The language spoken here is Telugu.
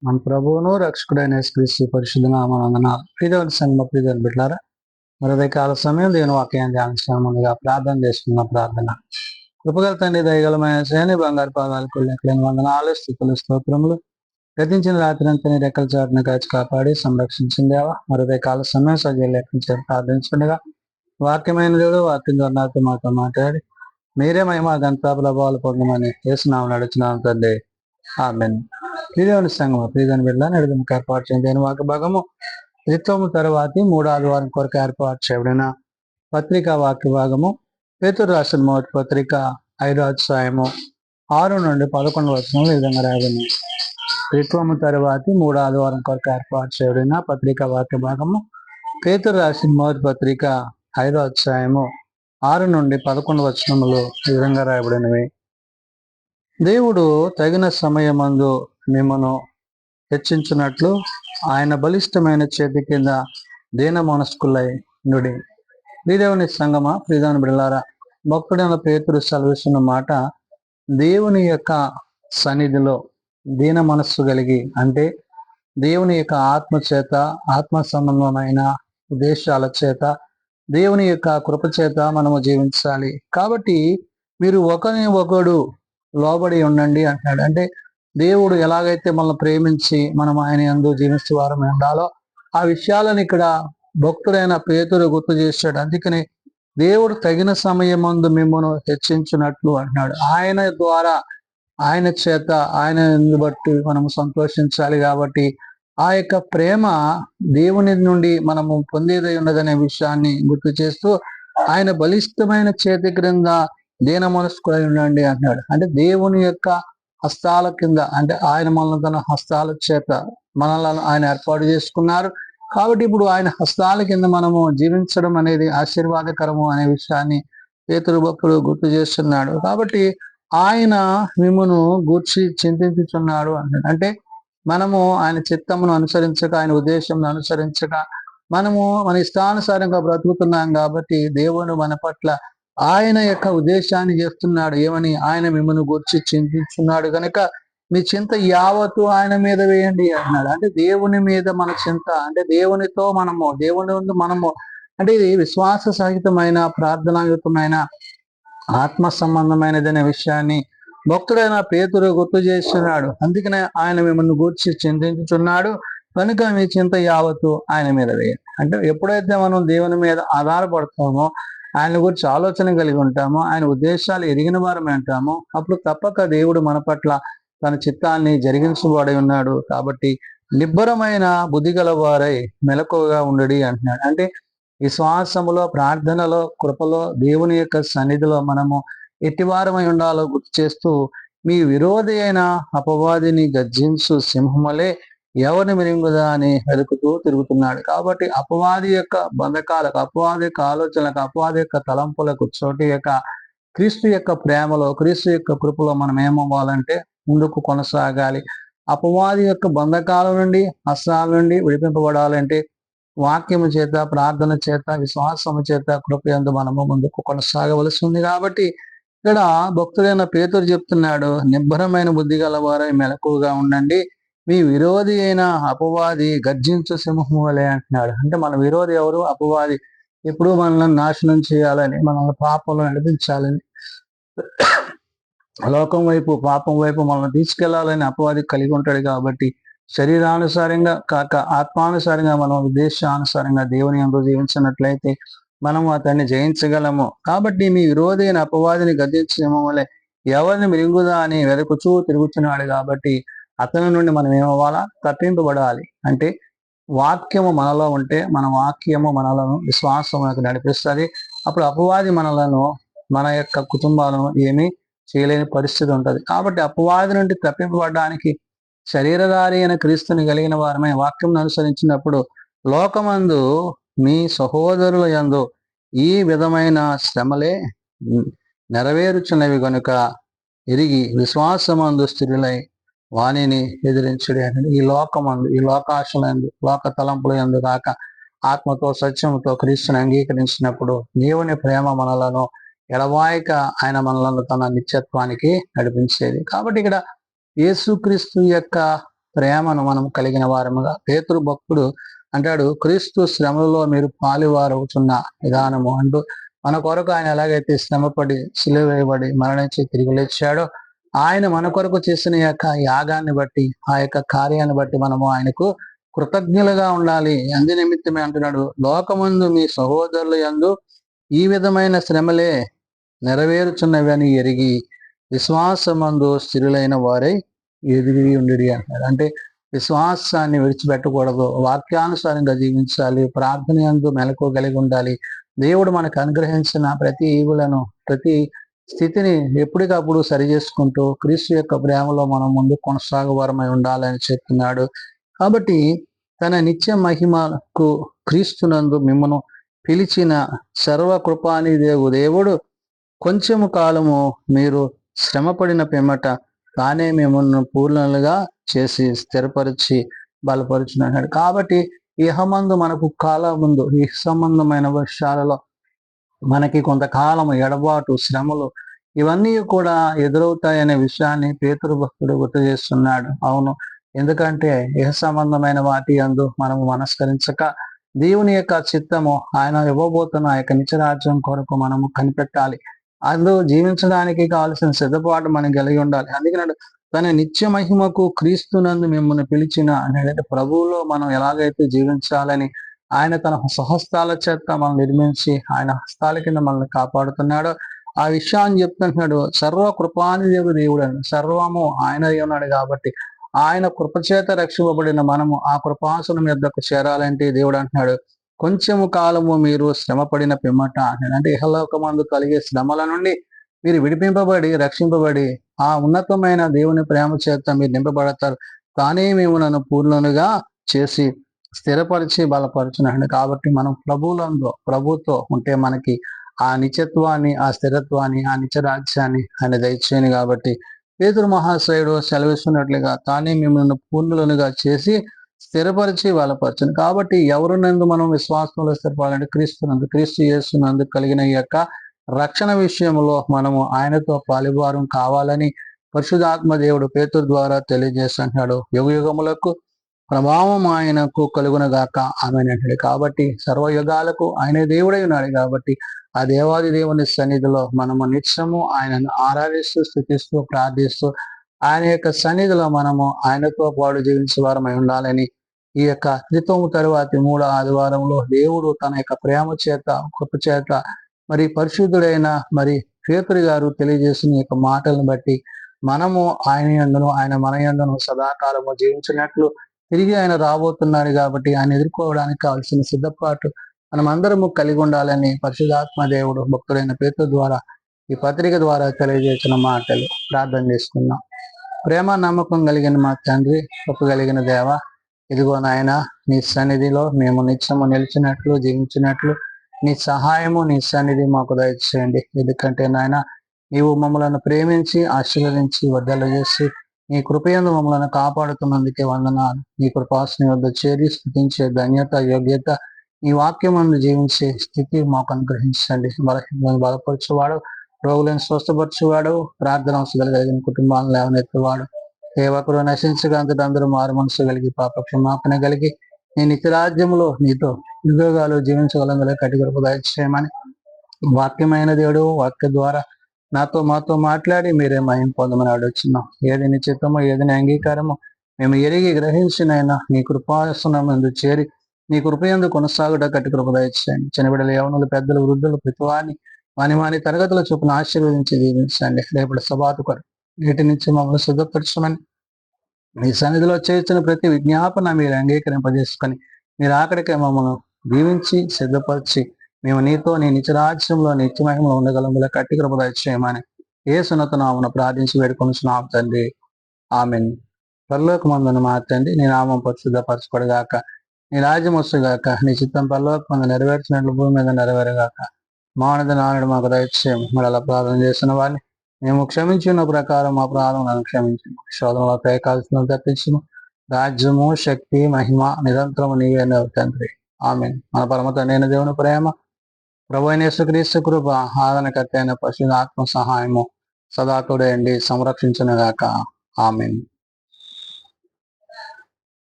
మన ప్రభువును రక్షకుడైన యేసుక్రీస్తు పరిశుద్ధ నామమున ప్రియమైన సంఘ ప్రియమైన బిడ్డలారా, మరి కాల సమయం దేవుని వాక్యాన్ని ధ్యానించడం ముందుగా ప్రార్థన చేసుకున్న ప్రార్థన. కృపగల తండ్రి, దయగలమైన శ్రేణి బంగారు పాదాలకు లెక్కలేని వందనాలు, స్తుతులు, స్తోత్రములు. గతించిన రాత్రి అంతా నీ రెక్కల చాటును కాచి కాపాడి సంరక్షించిందేవా. మరి కాల సమయం సజీవ లెక్కించి ప్రార్థించుకుండగా వాక్యమైన దేవుడు వాక్యం ద్వారా నాతో మాతో మాట్లాడి మీరే మహిమ ఘనత ప్రభావాలు పొందమని యేసునామమున నడుచున్నాను తండ్రి. ఆమేన్. ప్రియమైన సంఘం ప్రియమైన బిడ్డ నడుముకు ఏర్పాటు చేయని వాక్య భాగము త్రిత్వము తర్వాతి 3వ ఆదివారం కొరకు ఏర్పాటు చేయబడిన పత్రికా వాక్య భాగము పేతురు రాసిన మొదటి పత్రిక 5వ అధ్యాయము 6 నుండి 11 వచనాలు ఈ విధంగా రాయబడింది. త్రిత్వము తర్వాతి 3వ ఆదివారం కొరకు ఏర్పాటు చేయబడిన పత్రికా వాక్య భాగము పేతురు రాసిన మొదటి పత్రిక 5వ అధ్యాయము 6 నుండి 11 వచనములు ఈ విధంగా రాయబడినవి. దేవుడు తగిన సమయమందు మిమ్మను హెచ్చించున్నట్లు ఆయన బలిష్టమైన చేతి కింద దీన మనస్కులై నుడి. ప్రియదేవుని సంగమా, ప్రియదేవుని బిడ్డలారా, భక్తుడైన పేతురు సెలవిస్తున్న మాట, దేవుని యొక్క సన్నిధిలో దీన మనస్సు కలిగి, అంటే దేవుని యొక్క ఆత్మ చేత, ఆత్మ సంబంధమైన ఉద్దేశాల చేత, దేవుని యొక్క కృప చేత మనము జీవించాలి. కాబట్టి మీరు ఒకరిని ఒకడు లోబడి ఉండండి అంటాడు. అంటే దేవుడు ఎలాగైతే మనల్ని ప్రేమించి మనం ఆయన యందు జీవించే వారమే ఉండాలో ఆ విషయాలను ఇక్కడ భక్తుడైన పేతురు గుర్తు చేశాడు. అందుకని దేవుడు తగిన సమయమందు మిమ్మల్ని హెచ్చించినట్లు అంటున్నాడు. ఆయన ద్వారా, ఆయన చేత, ఆయన బట్టి మనము సంతోషించాలి. కాబట్టి ఆ యొక్క ప్రేమ దేవుని నుండి మనము పొందేదై ఉన్నదనే విషయాన్ని గుర్తు చేస్తూ ఆయన బలిష్టమైన చేతి క్రింద దీన మనస్కులై ఉండండి అంటున్నాడు. అంటే దేవుని యొక్క హస్తాల కింద, అంటే ఆయన మనల్ని తన హస్తాల చేత మనల్ని ఆయన ఏర్పాటు చేసుకున్నారు. కాబట్టి ఇప్పుడు ఆయన హస్తాల కింద మనము జీవించడం అనేది ఆశీర్వాదకరము అనే విషయాన్ని పేతురు భక్తుడు గుర్తు చేస్తున్నాడు. కాబట్టి ఆయన మిమ్మును గూర్చి చింతించుచున్నాడు అంటాడు. అంటే మనము ఆయన చిత్తమును అనుసరించక, ఆయన ఉద్దేశంను అనుసరించక మనము మన ఇష్టానుసారంగా బ్రతుకుతున్నాం. కాబట్టి దేవుడు మన పట్ల ఆయన యొక్క ఉద్దేశాన్ని చేస్తున్నాడు. ఏమని? ఆయన మిమ్మల్ని గురించి చింతించున్నాడు కనుక మీ చింత యావత్తు ఆయన మీద వేయండి అన్నాడు. అంటే దేవుని మీద మన చింత, అంటే దేవునితో దేవుని ముందు మనము, అంటే ఇది విశ్వాస సహితమైన, ప్రార్థనాయుతమైన, ఆత్మ సంబంధమైనదనే విషయాన్ని భక్తుడైన పేతురు గుర్తు చేస్తున్నాడు. అందుకనే ఆయన మిమ్మల్ని గురించి చింతించుచున్నాడు కనుక మీ చింత యావత్తు ఆయన మీద వేయండి. అంటే ఎప్పుడైతే మనం దేవుని మీద ఆధారపడతామో, ఆయన గురించి ఆలోచన కలిగి ఉంటామో, ఆయన ఉద్దేశాలు ఎరిగిన వారమే అంటామో, అప్పుడు తప్పక దేవుడు మన పట్ల తన చిత్తాన్ని జరిగించబడి ఉన్నాడు. కాబట్టి నిబ్బరమైన బుద్ధి గల వారై మెలకువగా ఉండడి అంటున్నాడు. అంటే విశ్వాసములో, ప్రార్థనలో, కృపలో, దేవుని యొక్క సన్నిధిలో మనము ఎట్టివారమై ఉండాలో గుర్తు చేస్తూ, మీ విరోధి అయిన అపవాదిని గర్జించు సింహములే ఎవరిని మిరింగుదా అని వెతుకుతూ తిరుగుతున్నాడు. కాబట్టి అపవాది యొక్క బంధకాలకు, అపవాది యొక్క ఆలోచనలకు, అపవాది యొక్క తలంపులకు చోటు యొక్క క్రీస్తు యొక్క ప్రేమలో, క్రీస్తు యొక్క కృపలో మనం ఏమవ్వాలంటే ముందుకు కొనసాగాలి. అపవాది యొక్క బంధకాల నుండి, హస్తాల నుండి విడిపింపబడాలంటే వాక్యము చేత, ప్రార్థన చేత, విశ్వాసము చేత, కృప యందు మనము ముందుకు కొనసాగవలసి ఉంది. కాబట్టి ఇక్కడ భక్తుడైన పేతురు చెప్తున్నాడు, నిబ్బరమైన బుద్ధి గలవారై మెలకువగా ఉండండి, మీ విరోధి అయిన అపవాది గర్జించు సింహము వలె అంటున్నాడు. అంటే మన విరోధి ఎవరు? అపవాది. ఎప్పుడు మనల్ని నాశనం చేయాలని, మనల్ని పాపంలో నడిపించాలని, లోకం వైపు, పాపం వైపు మనల్ని తీసుకెళ్లాలని అపవాది కలిగి ఉంటాడు. కాబట్టి శరీరానుసారంగా కాక ఆత్మానుసారంగా, మనం ఉద్దేశానుసారంగా దేవుని యందు జీవించినట్లయితే మనము అతన్ని జయించగలము. కాబట్టి మీ విరోధి అయిన అపవాదిని గర్జించు సింహము వలె ఎవరిని మిరింగుదా అని వెతుకుతూ తిరుగుతున్నాడు. కాబట్టి అతని నుండి మనం ఏమవ్వాలా? తప్పింపబడాలి. అంటే వాక్యము మనలో ఉంటే, మన వాక్యము మనలను విశ్వాసములకు నడిపిస్తుంది. అప్పుడు అపవాది మనలను, మన యొక్క కుటుంబాలను ఏమీ చేయలేని పరిస్థితి ఉంటుంది. కాబట్టి అపవాది నుండి తప్పింపబడడానికి శరీరధారి అయిన క్రీస్తుని కలిగిన వారమే వాక్యం అనుసరించినప్పుడు లోకమందు మీ సహోదరుల యందు ఈ విధమైన శ్రమలే నెరవేరుచున్నవి కనుక ఎరిగి విశ్వాసమందు స్థిరులై వాణిని ఎదిరించుడి అని. ఈ లోకమందు, ఈ లోకాశలందు, లోక తలంపుల యందు కాక ఆత్మతో, సత్యముతో క్రీస్తుని అంగీకరించినప్పుడు దేవుని ప్రేమ మనలను ఎడవాయిక ఆయన మనలను తన నిత్యత్వానికి నడిపించేది. కాబట్టి ఇక్కడ యేసుక్రీస్తు యొక్క ప్రేమను మనం కలిగిన వారముగా. పేతురు భక్తుడు అంటాడు, క్రీస్తు శ్రమలలో మీరు పాలువారవుతున్న విధానము అంటూ మన కొరకు ఆయన ఎలాగైతే శ్రమపడి సిలువ వేయబడి మరణించి తిరిగి లేచాడో, ఆయన మన కొరకు చేసిన యొక్క యాగాన్ని బట్టి, ఆ యొక్క కార్యాన్ని బట్టి మనము ఆయనకు కృతజ్ఞులుగా ఉండాలి. అందు నిమిత్తమే అంటున్నాడు, లోకమందు మీ సహోదరుల యందు ఈ విధమైన శ్రమలే నెరవేరుచున్నవి అని ఎరిగి విశ్వాసమందు స్థిరులైన వారై ఎదిగి ఉండి అంటారు. అంటే విశ్వాసాన్ని విడిచిపెట్టకూడదు, వాక్యానుసారంగా జీవించాలి, ప్రార్థన యందు మెలకువగలిగి ఉండాలి. దేవుడు మనకు అనుగ్రహించిన ప్రతి ఈవులను, ప్రతి స్థితిని ఎప్పటికప్పుడు సరి చేసుకుంటూ క్రీస్తు యొక్క ప్రేమలో మనం ముందు కొనసాగవరమై ఉండాలని చెప్తున్నాడు. కాబట్టి తన నిత్య మహిమకు క్రీస్తునందు మిమ్మను పిలిచిన సర్వ కృపాని దేవుడు కొంచెము కాలము మీరు శ్రమపడిన పిమ్మట తానే మిమ్మల్ని పూర్ణలుగా చేసి స్థిరపరిచి బలపరుచున్నాడు. కాబట్టి ఇహమందు మనకు కాలం ముందు ఈ సంబంధమైన వర్షాలలో మనకి కొంతకాలం ఎడబాటు, శ్రమలు ఇవన్నీ కూడా ఎదురవుతాయనే విషయాన్ని పేతురు భక్తుడు గుర్తు చేస్తున్నాడు. అవును, ఎందుకంటే ఇహ సంబంధమైన వాటి యందు మనము మనస్కరించక దేవుని యొక్క చిత్తము, ఆయన ఇవ్వబోతున్న యొక్క నిత్యరాజ్యం కొరకు మనము కనిపెట్టాలి. అందులో జీవించడానికి కావాల్సిన సిద్ధపాటు మనం కలిగి ఉండాలి. అందుకని తన నిత్య మహిమకు క్రీస్తునందు మిమ్మల్ని పిలిచిన అంటే ప్రభువులో మనం ఎలాగైతే జీవించాలని ఆయన తన స్వహస్తాల చేత మనం నిర్మించి ఆయన హస్తాల కింద మనల్ని కాపాడుతున్నాడో ఆ విషయాన్ని చెప్తున్నాడు. సర్వ కృపానిదేవుడు దేవుడు అని, సర్వము ఆయన ఉన్నాడు. కాబట్టి ఆయన కృపచేత రక్షింపబడిన మనము ఆ కృపాసనం యొద్దకు చేరాలంటే దేవుడు అంటున్నాడు, కొంచెము కాలము మీరు శ్రమపడిన పిమ్మట అంటే ఇహలోకమందు కలిగే శ్రమల నుండి మీరు విడిపింపబడి రక్షింపబడి ఆ ఉన్నతమైన దేవుని ప్రేమ చేత మీరు నింపబడతారు. తానే మేము నన్ను పూర్ణులుగా చేసి స్థిరపరిచి బలపరుచున్నాడు. కాబట్టి మనం ప్రభుతో ఉంటే మనకి ఆ నిత్యత్వాన్ని, ఆ స్థిరత్వాన్ని, ఆ నిత్యరాజ్యాన్ని ఆయన దయచేయను. కాబట్టి పేతురు మహాశయుడు సెలవిస్తున్నట్లుగా తానే మిమ్మల్ని పూర్ణులుగా చేసి స్థిరపరిచి బలపరచును. కాబట్టి ఎవరునందు మనం విశ్వాసంలో స్థిరపడాలంటే క్రీస్తు యేసునందు కలిగిన ఈ యొక్క రక్షణ విషయంలో మనము ఆయనతో పాలుభారం కావాలని పరిశుద్ధాత్మ దేవుడు పేతురు ద్వారా తెలియజేస్తున్నాడు. యుగ యుగములకు ప్రభావం ఆయనకు కలుగునగాక ఆమేన్. కాబట్టి సర్వయుగాలకు ఆయన దేవుడై ఉన్నాడు. కాబట్టి ఆ దేవాది దేవుని సన్నిధిలో మనము నిత్యము ఆయనను ఆరాధిస్తూ, స్థుతిస్తూ, ప్రార్థిస్తూ ఆయన యొక్క సన్నిధిలో మనము ఆయనతో పాటు జీవించే వారమై ఉండాలని ఈ యొక్క క్రితము తరువాతి 3వ ఆదివారంలో దేవుడు తన యొక్క ప్రేమ చేత, కృప చేత మరి పరిశుద్ధుడైన మరి పేతురు గారు తెలియజేసిన యొక్క మాటలను బట్టి మనము ఆయన యందును, ఆయన మన యందును సదాకాలము జీవించినట్లు తిరిగి ఆయన రాబోతున్నాడు. కాబట్టి ఆయన ఎదుర్కోవడానికి కావాల్సిన సిద్ధపాటు మనం అందరము కలిగి ఉండాలని పరిశుద్ధాత్మ దేవుడు భక్తుడైన పేతురు ద్వారా ఈ పత్రిక ద్వారా తెలియజేసిన మాటలు ప్రార్థన చేసుకున్నాం. ప్రేమ నమ్మకం కలిగిన మా తండ్రి, కలిగిన దేవ, ఇదిగో నాయన నీ సన్నిధిలో మేము నిత్యము నిలిచినట్లు, జీవించినట్లు నీ సహాయము, నీ సన్నిధి మాకు దయచేయండి. ఎందుకంటే నాయన నీవు మమ్మలను ప్రేమించి, ఆశీర్వదించి, వర్ధలు చేసి నీ కృపయందు మమ్మల్ని కాపాడుతున్నందుకే వందనాలు. నీ కృపాసని వద్ద చేరి స్థుతించే ధన్యత, యోగ్యత, నీ వాక్యమందు జీవించే స్థితి మాకు అనుగ్రహించండి. బలపరచువాడు, రోగులను స్వస్థపరచువాడు, ప్రార్థన అవసరాలు కలిగిన కుటుంబాలను లేవనెత్తువాడు, సేవకుడు నశించగా అంతటా అందరూ మారు మనసు కలిగి పాప క్షమాపణ కలిగి నీ నిత్యరాజ్యములో నీతో యుగాలు జీవించగలంగా కటికరపు దయచేయమని వాక్యమైన దేవుడు వాక్య ద్వారా మాతో మాట్లాడి మీరే మహిమ పొందమని అడుగుతున్నాం. ఏది నీ చిత్తమో, ఏది నీ అంగీకారమో మేము ఎరిగి గ్రహించినైనా నీ కృపాసనమందు చేరి నీ కృపయందు కొనసాగుట కటికరపు దయచేయండి. చిన్నబిడ్డలు, యవనులు, పెద్దలు, వృద్ధులు ప్రతివాని వాని తరగతుల చొప్పున ఆశీర్వదించి దీవించండి. రేపటి సభాతు కొరకు వీటి నుంచి మమ్మల్ని సిద్ధపరచమని మీ సన్నిధిలో చేసిన ప్రతి విజ్ఞాపన మీరు అంగీకరింపజేసుకొని మీరు ఆఖరికే మమ్మల్ని దీవించి సిద్ధపరిచి మేము నీతో నీ నిత్యరాజ్యంలో నిత్య మహిమలో ఉండగలముల కట్టి కృప దయచేయమని యేసు నామమున ప్రార్థించి వేడుకొనుచున్నాం తండ్రి, ఆమేన్. పరలోకమందున మా తండ్రి, నీ నామం పరిశుద్ధపరచబడుగాక, నీ రాజ్యం వస్తుగాక, నీ చిత్తం పరలోకమందు నెరవేర్చినట్లు భూమి మీద నెరవేరగాక. మానద నానుడు మాకు దయచేయం. మరి అలా ప్రార్థన చేసిన వారిని మేము క్షమించిన ప్రకారం మా ప్రార్థనలను క్షమించము. శోధనలో ప్రయకాల్సిన తప్పించము. రాజ్యము, శక్తి, మహిమ నిరంతరము నీవే తండ్రి, ఆమేన్. మన పరమ తండ్రి దేవుని ప్రేమ, ప్రభువైన యేసుక్రీస్తు కృప, ఆదరణకర్త అయిన పరిశుద్ధాత్మ సహాయము సదాకుడేండి సంరక్షించునుగాక. ఆమేన్.